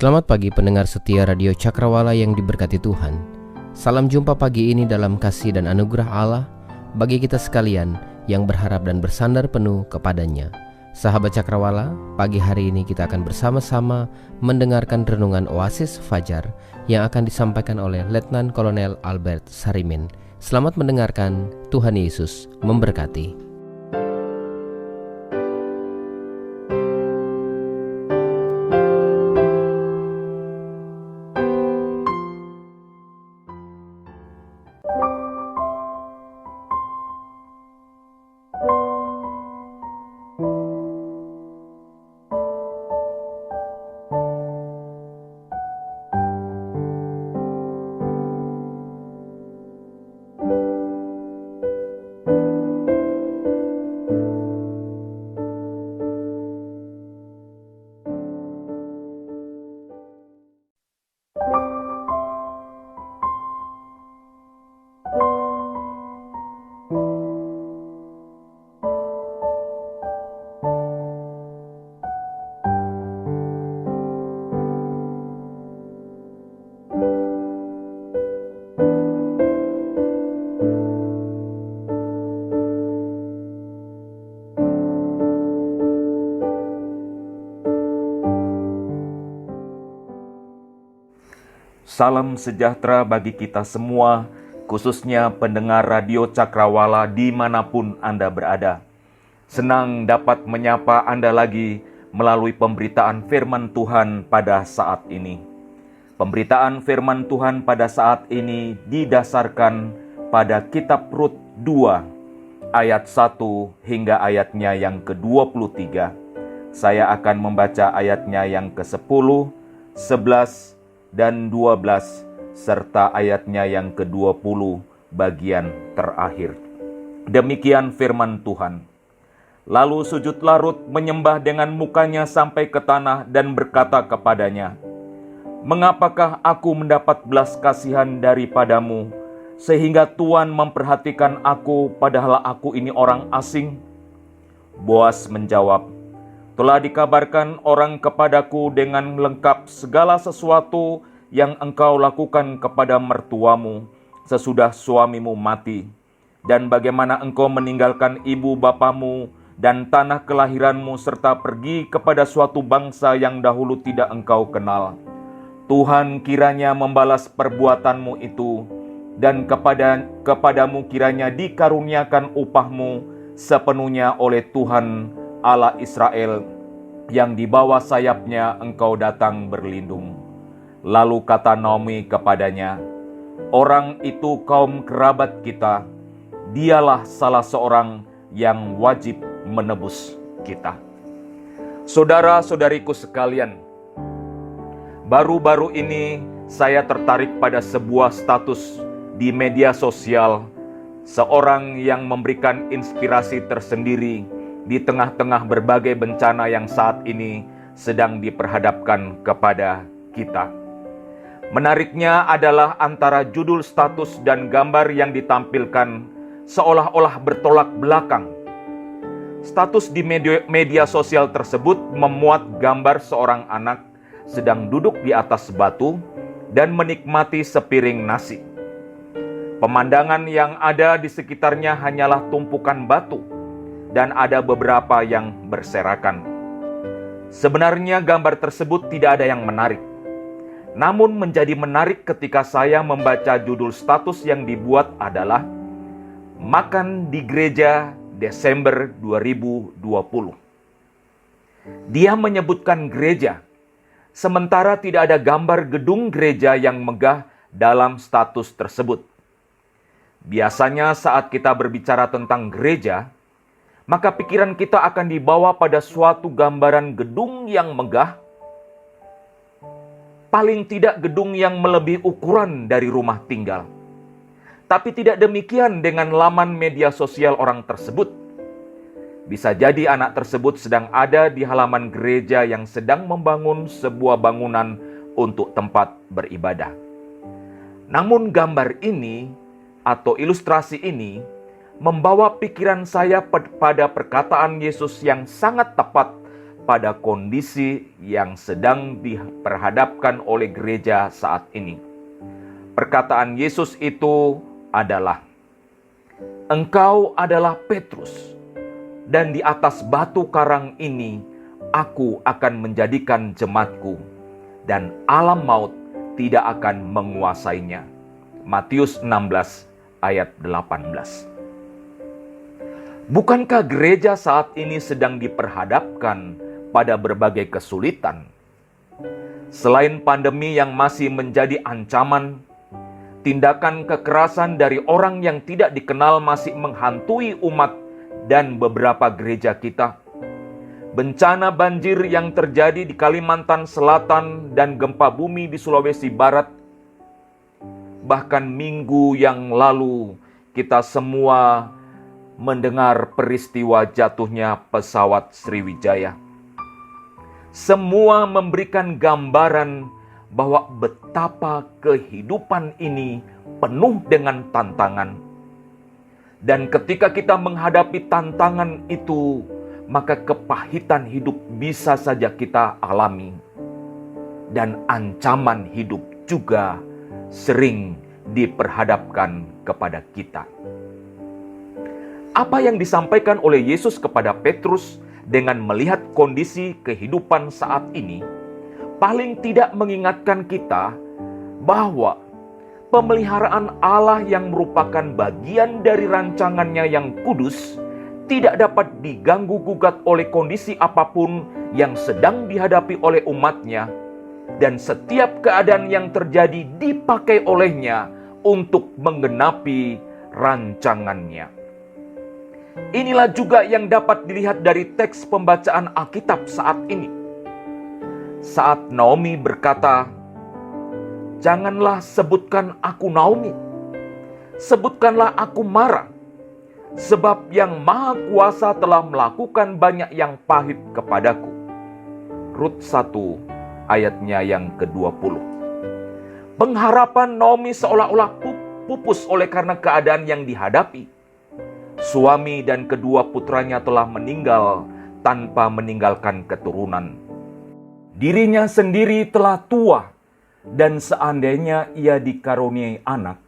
Selamat pagi pendengar setia Radio Cakrawala yang diberkati Tuhan. Salam jumpa pagi ini dalam kasih dan anugerah Allah bagi kita sekalian yang berharap dan bersandar penuh kepadanya. Sahabat Cakrawala, pagi hari ini kita akan bersama-sama mendengarkan renungan Oasis Fajar yang akan disampaikan oleh Letnan Kolonel Albert Sarimin. Selamat mendengarkan, Tuhan Yesus memberkati. Salam sejahtera bagi kita semua, khususnya pendengar Radio Cakrawala dimanapun Anda berada. Senang dapat menyapa Anda lagi melalui pemberitaan firman Tuhan pada saat ini. Pemberitaan firman Tuhan pada saat ini didasarkan pada kitab Rut 2, ayat 1 hingga ayatnya yang ke-23. Saya akan membaca ayatnya yang ke-10, 11, dan 12 serta ayatnya yang ke-20 bagian terakhir. Demikian firman Tuhan. Lalu sujudlah Rut menyembah dengan mukanya sampai ke tanah dan berkata kepadanya, "Mengapakah aku mendapat belas kasihan daripadamu sehingga Tuhan memperhatikan aku padahal aku ini orang asing?" Boas menjawab, "Telah dikabarkan orang kepadaku dengan lengkap segala sesuatu yang engkau lakukan kepada mertuamu sesudah suamimu mati, dan bagaimana engkau meninggalkan ibu bapamu dan tanah kelahiranmu serta pergi kepada suatu bangsa yang dahulu tidak engkau kenal. Tuhan kiranya membalas perbuatanmu itu, dan kepadamu kiranya dikaruniakan upahmu sepenuhnya oleh Tuhan Allah Israel, yang di bawah sayapnya engkau datang berlindung." Lalu kata Naomi kepadanya, "Orang itu kaum kerabat kita, dialah salah seorang yang wajib menebus kita." Saudara-saudariku sekalian, baru-baru ini saya tertarik pada sebuah status di media sosial, seorang yang memberikan inspirasi tersendiri di tengah-tengah berbagai bencana yang saat ini sedang diperhadapkan kepada kita. Menariknya adalah antara judul status dan gambar yang ditampilkan seolah-olah bertolak belakang. Status di media sosial tersebut memuat gambar seorang anak sedang duduk di atas batu dan menikmati sepiring nasi. Pemandangan yang ada di sekitarnya hanyalah tumpukan batu, dan ada beberapa yang berserakan. Sebenarnya gambar tersebut tidak ada yang menarik. Namun menjadi menarik ketika saya membaca judul status yang dibuat adalah "Makan di Gereja Desember 2020". Dia menyebutkan gereja, sementara tidak ada gambar gedung gereja yang megah dalam status tersebut. Biasanya saat kita berbicara tentang gereja, maka pikiran kita akan dibawa pada suatu gambaran gedung yang megah, paling tidak gedung yang melebihi ukuran dari rumah tinggal. Tapi tidak demikian dengan laman media sosial orang tersebut. Bisa jadi anak tersebut sedang ada di halaman gereja yang sedang membangun sebuah bangunan untuk tempat beribadah. Namun gambar ini atau ilustrasi ini membawa pikiran saya pada perkataan Yesus yang sangat tepat pada kondisi yang sedang diperhadapkan oleh gereja saat ini. Perkataan Yesus itu adalah, "Engkau adalah Petrus, dan di atas batu karang ini aku akan menjadikan jemaatku, dan alam maut tidak akan menguasainya." Matius 16 ayat 18. Bukankah gereja saat ini sedang diperhadapkan pada berbagai kesulitan? Selain pandemi yang masih menjadi ancaman, tindakan kekerasan dari orang yang tidak dikenal masih menghantui umat dan beberapa gereja kita. Bencana banjir yang terjadi di Kalimantan Selatan dan gempa bumi di Sulawesi Barat. Bahkan minggu yang lalu kita semua mendengar peristiwa jatuhnya pesawat Sriwijaya. Semua memberikan gambaran bahwa betapa kehidupan ini penuh dengan tantangan. Dan ketika kita menghadapi tantangan itu, maka kepahitan hidup bisa saja kita alami. Dan ancaman hidup juga sering diperhadapkan kepada kita. Apa yang disampaikan oleh Yesus kepada Petrus dengan melihat kondisi kehidupan saat ini, paling tidak mengingatkan kita bahwa pemeliharaan Allah yang merupakan bagian dari rancangannya yang kudus tidak dapat diganggu-gugat oleh kondisi apapun yang sedang dihadapi oleh umatnya, dan setiap keadaan yang terjadi dipakai olehnya untuk menggenapi rancangannya. Inilah juga yang dapat dilihat dari teks pembacaan Alkitab saat ini. Saat Naomi berkata, "Janganlah sebutkan aku Naomi, sebutkanlah aku Mara, sebab yang Maha Kuasa telah melakukan banyak yang pahit kepadaku." Rut 1 ayatnya yang ke-20. Pengharapan Naomi seolah-olah pupus oleh karena keadaan yang dihadapi. Suami dan kedua putranya telah meninggal tanpa meninggalkan keturunan. Dirinya sendiri telah tua, dan seandainya ia dikaruniai anak,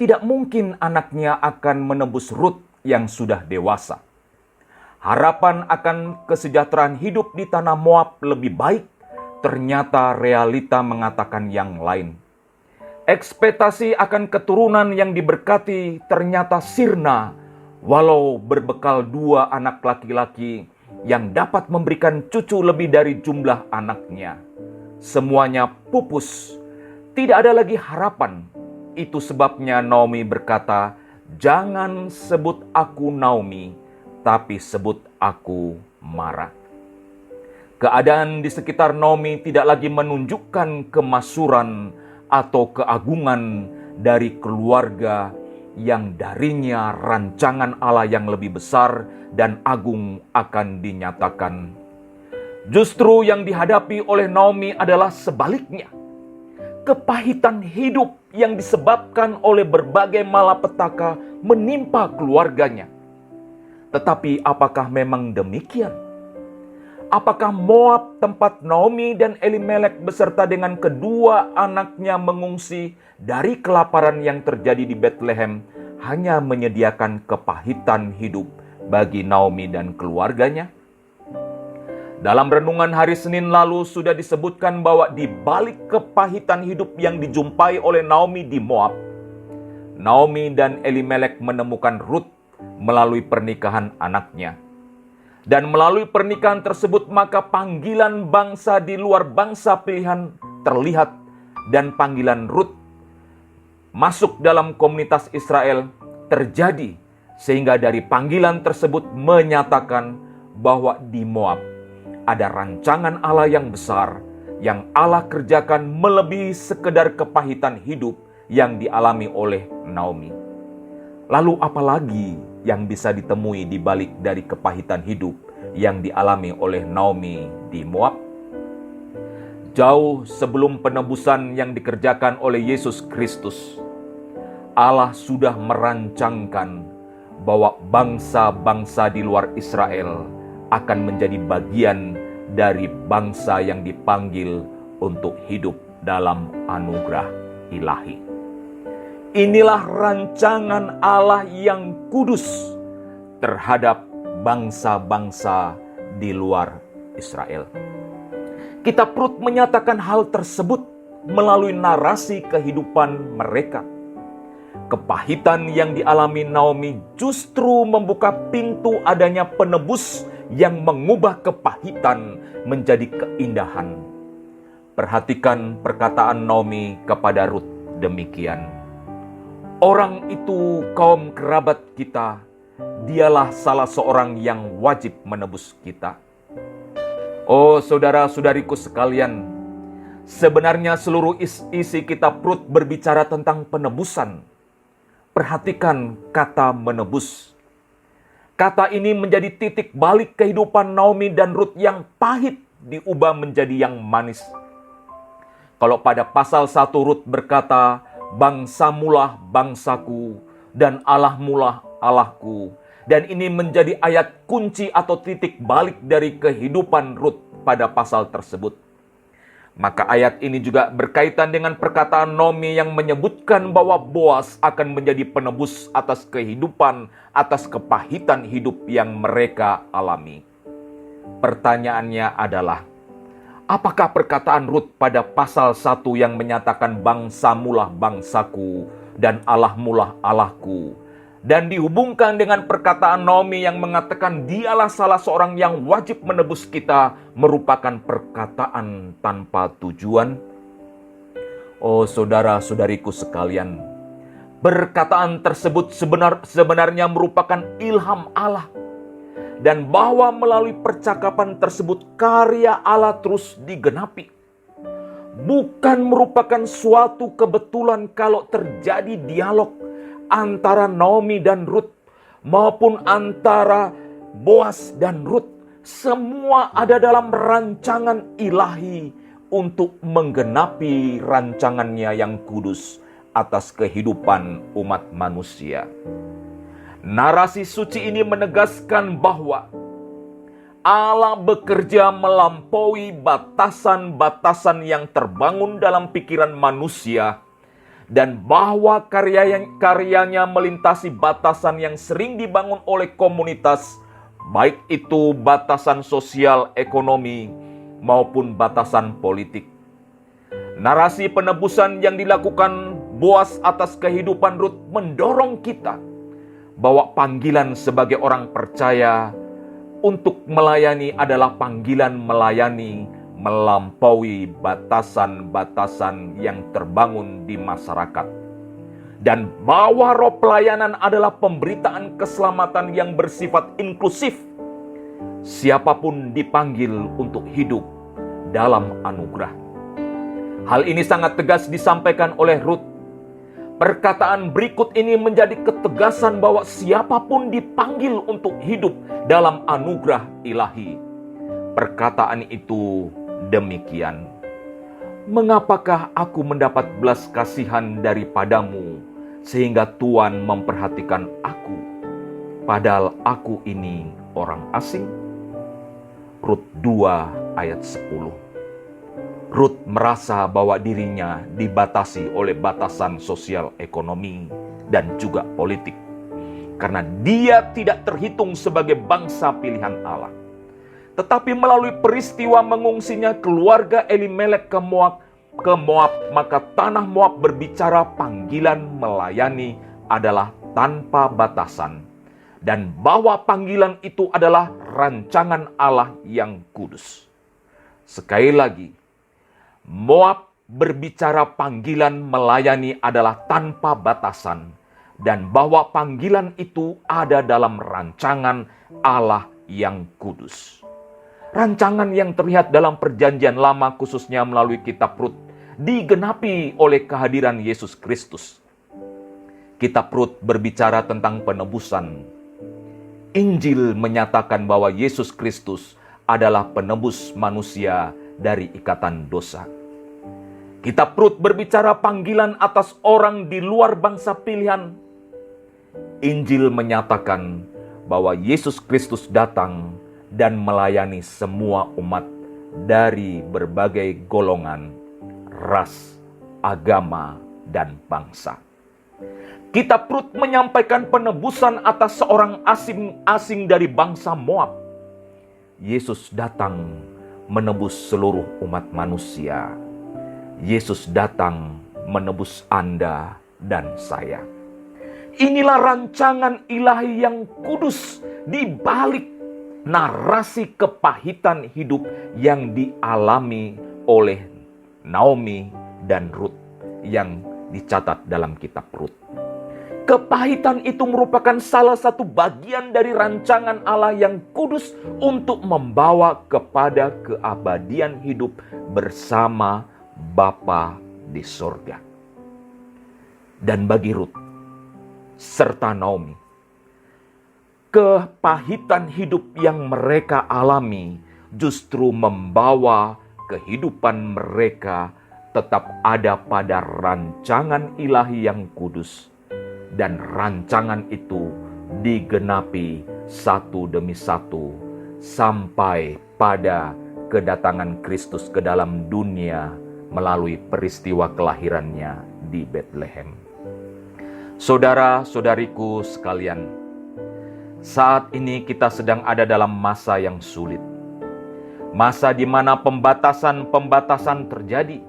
tidak mungkin anaknya akan menebus Rut yang sudah dewasa. Harapan akan kesejahteraan hidup di tanah Moab lebih baik, ternyata realita mengatakan yang lain. Ekspektasi akan keturunan yang diberkati ternyata sirna, walau berbekal 2 anak laki-laki yang dapat memberikan cucu lebih dari jumlah anaknya. Semuanya pupus, tidak ada lagi harapan. Itu sebabnya Naomi berkata, "Jangan sebut aku Naomi, tapi sebut aku Mara." Keadaan di sekitar Naomi tidak lagi menunjukkan kemaksuran atau keagungan dari keluarga yang darinya rancangan Allah yang lebih besar dan agung akan dinyatakan. Justru yang dihadapi oleh Naomi adalah sebaliknya. Kepahitan hidup yang disebabkan oleh berbagai malapetaka menimpa keluarganya. Tetapi apakah memang demikian? Apakah Moab, tempat Naomi dan Elimelek beserta dengan kedua anaknya mengungsi dari kelaparan yang terjadi di Bethlehem, hanya menyediakan kepahitan hidup bagi Naomi dan keluarganya? Dalam renungan hari Senin lalu sudah disebutkan bahwa di balik kepahitan hidup yang dijumpai oleh Naomi di Moab, Naomi dan Elimelek menemukan Rut melalui pernikahan anaknya. Dan melalui pernikahan tersebut maka panggilan bangsa di luar bangsa pilihan terlihat, dan panggilan Rut masuk dalam komunitas Israel terjadi, sehingga dari panggilan tersebut menyatakan bahwa di Moab ada rancangan Allah yang besar yang Allah kerjakan melebihi sekedar kepahitan hidup yang dialami oleh Naomi. Lalu apalagi yang bisa ditemui di balik dari kepahitan hidup yang dialami oleh Naomi di Moab? Jauh sebelum penebusan yang dikerjakan oleh Yesus Kristus, Allah sudah merancangkan bahwa bangsa-bangsa di luar Israel akan menjadi bagian dari bangsa yang dipanggil untuk hidup dalam anugerah ilahi. Inilah rancangan Allah yang kudus terhadap bangsa-bangsa di luar Israel. Kitab Rut menyatakan hal tersebut melalui narasi kehidupan mereka. Kepahitan yang dialami Naomi justru membuka pintu adanya penebus yang mengubah kepahitan menjadi keindahan. Perhatikan perkataan Naomi kepada Rut demikian. Orang itu kaum kerabat kita, dialah salah seorang yang wajib menebus kita. Oh saudara-saudariku sekalian, sebenarnya seluruh isi kitab Rut berbicara tentang penebusan. Perhatikan kata menebus. Kata ini menjadi titik balik kehidupan Naomi dan Rut yang pahit diubah menjadi yang manis. Kalau pada pasal 1 Rut berkata, bangsamulah bangsaku dan Allahmulah Allahku. Dan ini menjadi ayat kunci atau titik balik dari kehidupan Rut pada pasal tersebut. Maka ayat ini juga berkaitan dengan perkataan Naomi yang menyebutkan bahwa Boas akan menjadi penebus atas kehidupan, atas kepahitan hidup yang mereka alami. Pertanyaannya adalah, apakah perkataan Rut pada pasal 1 yang menyatakan bangsamulah bangsaku dan Allahmulah Allahku, dan dihubungkan dengan perkataan Naomi yang mengatakan dialah salah seorang yang wajib menebus kita, merupakan perkataan tanpa tujuan? Oh saudara-saudariku sekalian, perkataan tersebut sebenarnya merupakan ilham Allah, dan bahwa melalui percakapan tersebut karya Allah terus digenapi. Bukan merupakan suatu kebetulan kalau terjadi dialog antara Naomi dan Rut, maupun antara Boas dan Rut. Semua ada dalam rancangan ilahi untuk menggenapi rancangannya yang kudus atas kehidupan umat manusia. Narasi suci ini menegaskan bahwa Allah bekerja melampaui batasan-batasan yang terbangun dalam pikiran manusia, dan bahwa karyanya melintasi batasan yang sering dibangun oleh komunitas, baik itu batasan sosial, ekonomi, maupun batasan politik. Narasi penebusan yang dilakukan Boas atas kehidupan Rut mendorong kita bahwa panggilan sebagai orang percaya untuk melayani adalah panggilan melayani melampaui batasan-batasan yang terbangun di masyarakat. Dan bahwa roh pelayanan adalah pemberitaan keselamatan yang bersifat inklusif. Siapapun dipanggil untuk hidup dalam anugerah. Hal ini sangat tegas disampaikan oleh Rut. Perkataan berikut ini menjadi ketegasan bahwa siapapun dipanggil untuk hidup dalam anugerah ilahi. Perkataan itu demikian. Mengapakah aku mendapat belas kasihan daripadamu, sehingga Tuhan memperhatikan aku, padahal aku ini orang asing? Rut 2 ayat 10. Rut merasa bahwa dirinya dibatasi oleh batasan sosial ekonomi dan juga politik, karena dia tidak terhitung sebagai bangsa pilihan Allah. Tetapi melalui peristiwa mengungsinya keluarga Elimelek ke Moab, maka tanah Moab berbicara panggilan melayani adalah tanpa batasan, dan bahwa panggilan itu adalah rancangan Allah yang kudus. Sekali lagi, Moab berbicara panggilan melayani adalah tanpa batasan, dan bahwa panggilan itu ada dalam rancangan Allah yang kudus. Rancangan yang terlihat dalam perjanjian lama, khususnya melalui kitab Rut, digenapi oleh kehadiran Yesus Kristus. Kitab Rut berbicara tentang penebusan. Injil menyatakan bahwa Yesus Kristus adalah penebus manusia dari ikatan dosa. Kitab Rut berbicara panggilan atas orang di luar bangsa pilihan. Injil menyatakan bahwa Yesus Kristus datang dan melayani semua umat dari berbagai golongan, ras, agama, dan bangsa. Kitab Rut menyampaikan penebusan atas seorang asing dari bangsa Moab. Yesus datang menebus seluruh umat manusia. Yesus datang menebus Anda dan saya. Inilah rancangan ilahi yang kudus di balik narasi kepahitan hidup yang dialami oleh Naomi dan Rut yang dicatat dalam kitab Rut. Kepahitan itu merupakan salah satu bagian dari rancangan Allah yang kudus untuk membawa kepada keabadian hidup bersama Bapa di surga. Dan bagi Rut serta Naomi, kepahitan hidup yang mereka alami justru membawa kehidupan mereka tetap ada pada rancangan ilahi yang kudus. Dan rancangan itu digenapi satu demi satu sampai pada kedatangan Kristus ke dalam dunia melalui peristiwa kelahirannya di Betlehem. Saudara-saudariku sekalian, saat ini kita sedang ada dalam masa yang sulit. Masa di mana pembatasan terjadi.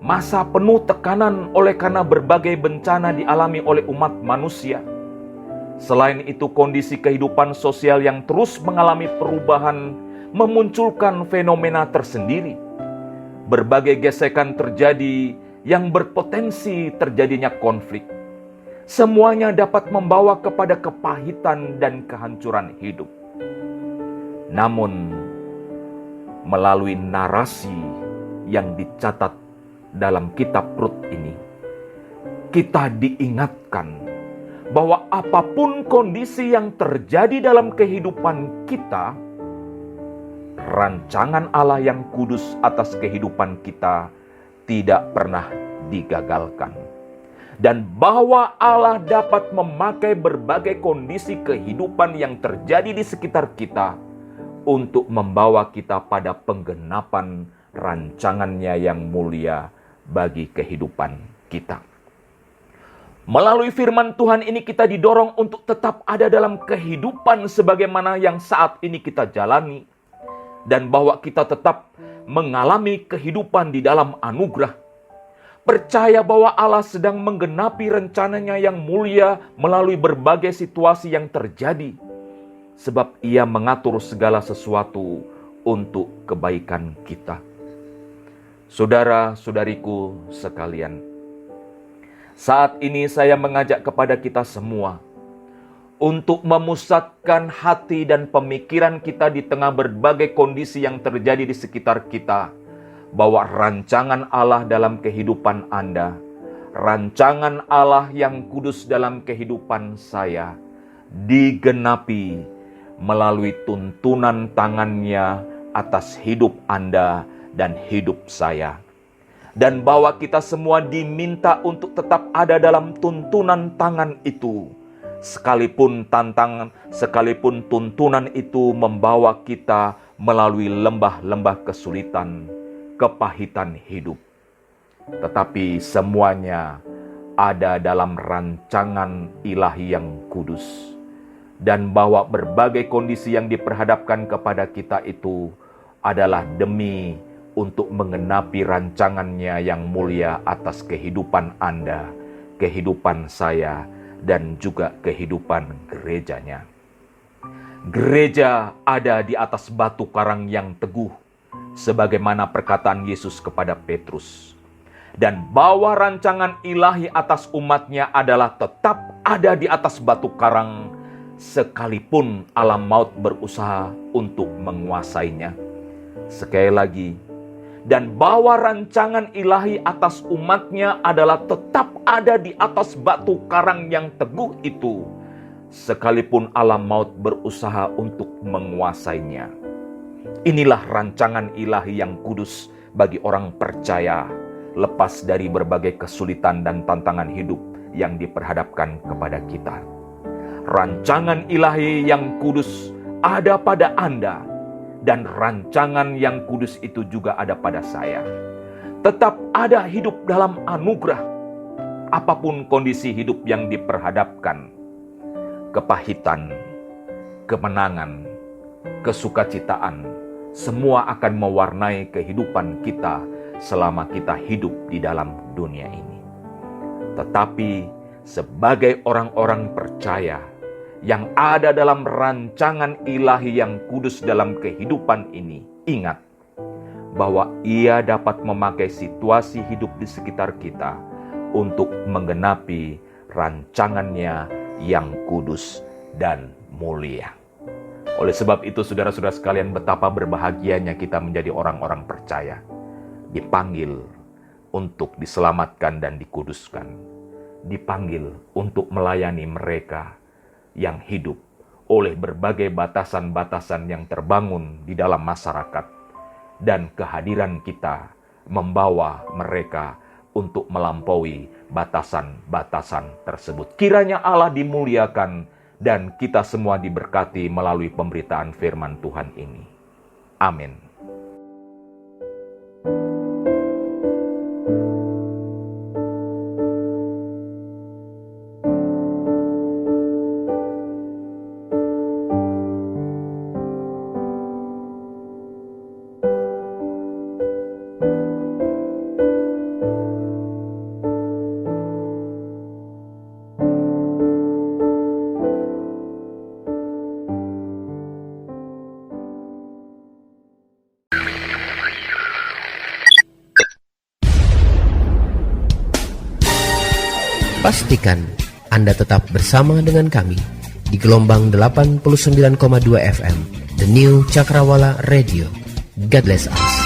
Masa penuh tekanan oleh karena berbagai bencana dialami oleh umat manusia. Selain itu, kondisi kehidupan sosial yang terus mengalami perubahan memunculkan fenomena tersendiri. Berbagai gesekan terjadi yang berpotensi terjadinya konflik. Semuanya dapat membawa kepada kepahitan dan kehancuran hidup. Namun, melalui narasi yang dicatat dalam kitab Rut ini, kita diingatkan bahwa apapun kondisi yang terjadi dalam kehidupan kita, rancangan Allah yang kudus atas kehidupan kita tidak pernah digagalkan. Dan bahwa Allah dapat memakai berbagai kondisi kehidupan yang terjadi di sekitar kita untuk membawa kita pada penggenapan rancangannya yang mulia bagi kehidupan kita. Melalui firman Tuhan ini kita didorong untuk tetap ada dalam kehidupan sebagaimana yang saat ini kita jalani. Dan bahwa kita tetap mengalami kehidupan di dalam anugerah. Percaya bahwa Allah sedang menggenapi rencananya yang mulia melalui berbagai situasi yang terjadi. Sebab Ia mengatur segala sesuatu untuk kebaikan kita. Saudara-saudariku sekalian, saat ini saya mengajak kepada kita semua untuk memusatkan hati dan pemikiran kita di tengah berbagai kondisi yang terjadi di sekitar kita, bahwa rancangan Allah dalam kehidupan Anda, rancangan Allah yang kudus dalam kehidupan saya, digenapi melalui tuntunan tangannya atas hidup Anda dan hidup saya. Dan bahwa kita semua diminta untuk tetap ada dalam tuntunan tangan itu, sekalipun tuntunan itu membawa kita melalui lembah-lembah kesulitan, kepahitan hidup. Tetapi semuanya ada dalam rancangan ilahi yang kudus. Dan bahwa berbagai kondisi yang diperhadapkan kepada kita itu adalah demi untuk menggenapi rancangannya yang mulia atas kehidupan Anda, kehidupan saya, dan juga kehidupan gerejanya. Gereja ada di atas batu karang yang teguh, sebagaimana perkataan Yesus kepada Petrus. Dan bahwa rancangan ilahi atas umatnya adalah tetap ada di atas batu karang, sekalipun alam maut berusaha untuk menguasainya. Sekali lagi, dan bahwa rancangan ilahi atas umatnya adalah tetap ada di atas batu karang yang teguh itu, sekalipun alam maut berusaha untuk menguasainya. Inilah rancangan ilahi yang kudus bagi orang percaya, lepas dari berbagai kesulitan dan tantangan hidup yang diperhadapkan kepada kita. Rancangan ilahi yang kudus ada pada Anda, dan rancangan yang kudus itu juga ada pada saya. Tetap ada hidup dalam anugerah, apapun kondisi hidup yang diperhadapkan. Kepahitan, kemenangan, kesukacitaan, semua akan mewarnai kehidupan kita selama kita hidup di dalam dunia ini. Tetapi sebagai orang-orang percaya yang ada dalam rancangan ilahi yang kudus dalam kehidupan ini, ingat bahwa Ia dapat memakai situasi hidup di sekitar kita untuk menggenapi rancangannya yang kudus dan mulia. Oleh sebab itu, saudara-saudara sekalian, betapa berbahagianya kita menjadi orang-orang percaya, dipanggil untuk diselamatkan dan dikuduskan, dipanggil untuk melayani mereka yang hidup oleh berbagai batasan-batasan yang terbangun di dalam masyarakat, dan kehadiran kita membawa mereka untuk melampaui batasan-batasan tersebut. Kiranya Allah dimuliakan dan kita semua diberkati melalui pemberitaan firman Tuhan ini. Amin. Pastikan Anda tetap bersama dengan kami di gelombang 89,2 FM, The New Cakrawala Radio. God bless us.